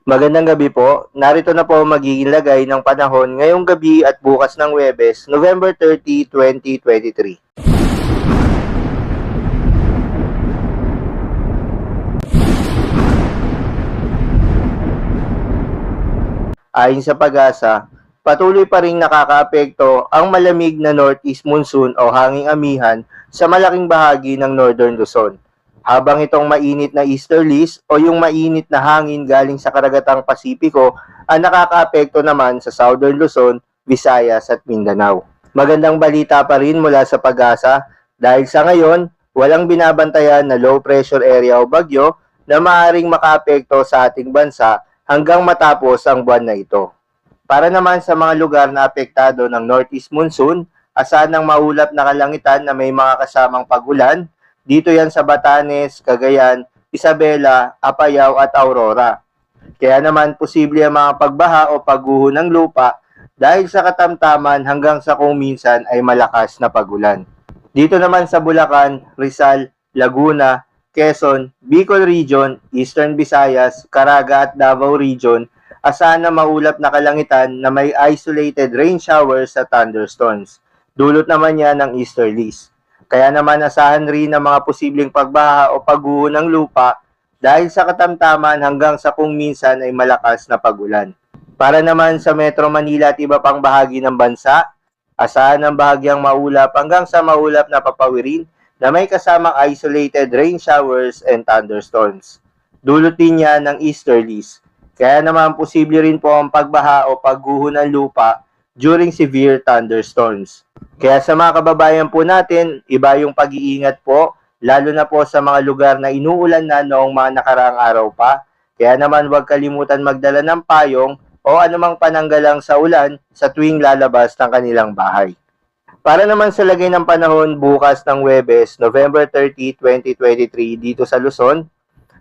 Magandang gabi po. Narito na po ang magiging lagay ng panahon ngayong gabi at bukas ng Huwebes, November 30, 2023. Ayon sa Pag-asa, patuloy pa ring nakakaapekto ang malamig na northeast monsoon o hanging amihan sa malaking bahagi ng northern Luzon. Habang itong mainit na easterlies o yung mainit na hangin galing sa karagatang Pasipiko ang nakakaapekto naman sa southern Luzon, Visayas at Mindanao. Magandang balita pa rin mula sa Pag-asa dahil sa ngayon, walang binabantayan na low pressure area o bagyo na maaaring makaapekto sa ating bansa hanggang matapos ang buwan na ito. Para naman sa mga lugar na apektado ng northeast monsoon, asahan ng maulap na kalangitan na may mga kasamang pag-ulan. Dito yan sa Batanes, Cagayan, Isabela, Apayao at Aurora. Kaya naman posible ang mga pagbaha o pagguho ng lupa dahil sa katamtaman hanggang sa kung minsan ay malakas na pag-ulan. Dito naman sa Bulacan, Rizal, Laguna, Quezon, Bicol Region, Eastern Visayas, Caraga at Davao Region, asahan na maulap na kalangitan na may isolated rain showers at thunderstorms. Dulot naman yan ng easterlies. Kaya naman asahan rin ang mga posibleng pagbaha o pagguho ng lupa dahil sa katamtaman hanggang sa kung minsan ay malakas na pag-ulan. Para naman sa Metro Manila at iba pang bahagi ng bansa, asahan ng bahagyang maulap hanggang sa maulap na papawirin na may kasamang isolated rain showers and thunderstorms. Dulot din yan ng easterlies. Kaya naman posible rin po ang pagbaha o pagguho ng lupa during severe thunderstorms. Kaya sa mga kababayan po natin, iba yung pag-iingat po, lalo na po sa mga lugar na inuulan na noong mga nakaraang araw pa. Kaya naman huwag kalimutan magdala ng payong o anumang pananggalang sa ulan sa tuwing lalabas ng kanilang bahay. Para naman sa lagay ng panahon bukas ng Huwebes, November 30, 2023 dito sa Luzon,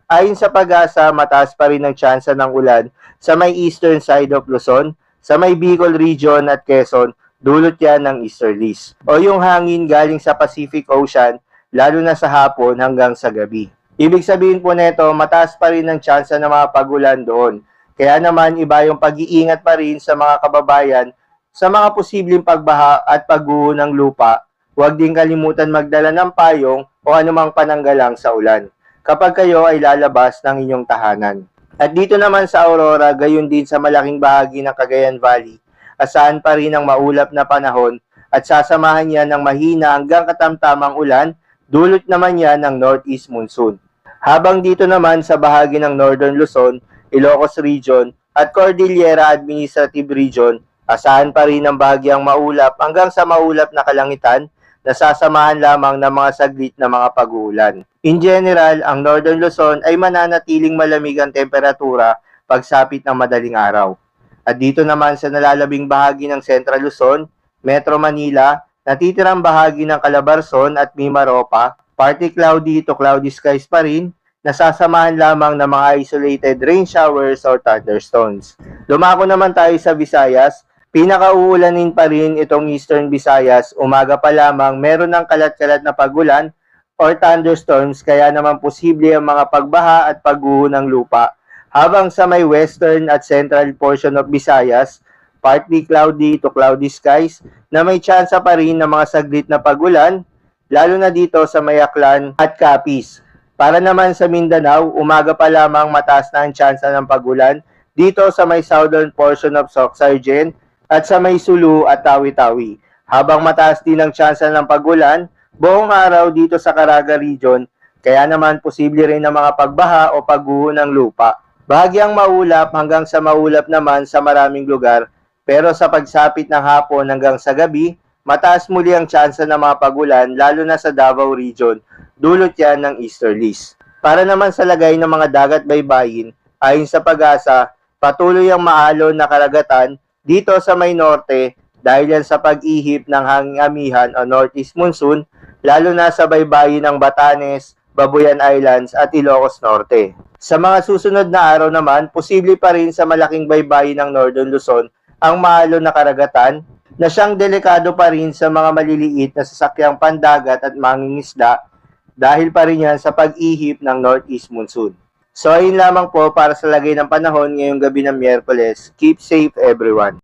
ayon sa Pag-asa, mataas pa rin ang tsansa ng ulan sa may eastern side of Luzon, sa may Bicol Region at Quezon, dulot yan ng easterlies o yung hangin galing sa Pacific Ocean, lalo na sa hapon hanggang sa gabi. Ibig sabihin po nito, mataas pa rin ang tsansa ng mga pag-ulan doon. Kaya naman iba yung pag-iingat pa rin sa mga kababayan sa mga posibleng pagbaha at pagguho ng lupa. Huwag din kalimutan magdala ng payong o anumang pananggalang sa ulan kapag kayo ay lalabas ng inyong tahanan. At dito naman sa Aurora, gayon din sa malaking bahagi ng Cagayan Valley, asahan pa rin ang maulap na panahon at sasamahan niya ng mahina hanggang katamtamang ulan, dulot naman yan ng northeast monsoon. Habang dito naman sa bahagi ng Northern Luzon, Ilocos Region at Cordillera Administrative Region, asahan pa rin ang bahagyang maulap hanggang sa maulap na kalangitan na sasamahan lamang ng mga saglit na mga pag-uulan. In general, ang Northern Luzon ay mananatiling malamig ang temperatura pagsapit ng madaling araw. At dito naman sa nalalabing bahagi ng Central Luzon, Metro Manila, natitirang bahagi ng Calabarzon at Mimaropa, partly cloudy to cloudy skies pa rin, nasasamahan lamang ng mga isolated rain showers or thunderstorms. Lumako naman tayo sa Visayas. Pinakauulanin pa rin itong Eastern Visayas, umaga pa lamang meron ng kalat-kalat na pag-ulan or thunderstorms, kaya naman posible ang mga pagbaha at pagguho ng lupa. Habang sa may western at central portion of Visayas, partly cloudy to cloudy skies na may tsansa pa rin ng mga saglit na pag-ulan, lalo na dito sa may Aklan at Capiz. Para naman sa Mindanao, umaga pa lamang mataas na ang tsansa ng pag-ulan dito sa may southern portion of Soc-Sargent at sa may Sulu at Tawi-Tawi. Habang mataas din ang tsansa ng pag-ulan, buong araw dito sa Caraga Region, kaya naman posible rin ang mga pagbaha o pagguho ng lupa. Bahagyang maulap hanggang sa maulap naman sa maraming lugar, pero sa pagsapit ng hapon hanggang sa gabi, mataas muli ang tsansa ng mga pag-ulan lalo na sa Davao Region, dulot yan ng easterlies. Para naman sa lagay ng mga dagat baybayin, ayon sa Pag-asa, patuloy ang maalon na karagatan dito sa may norte dahil yan sa pag-ihip ng hanging amihan o northeast monsoon, lalo na sa baybayin ng Batanes, Babuyan Islands at Ilocos Norte. Sa mga susunod na araw naman, posible pa rin sa malaking baybayin ng Northern Luzon ang maalon na karagatan na siyang delikado pa rin sa mga maliliit na sasakyang pandagat at mangingisda dahil pa rin yan sa pag-ihip ng northeast monsoon. So ayun lamang po para sa lagay ng panahon ngayong gabi ng Miyerkules. Keep safe everyone.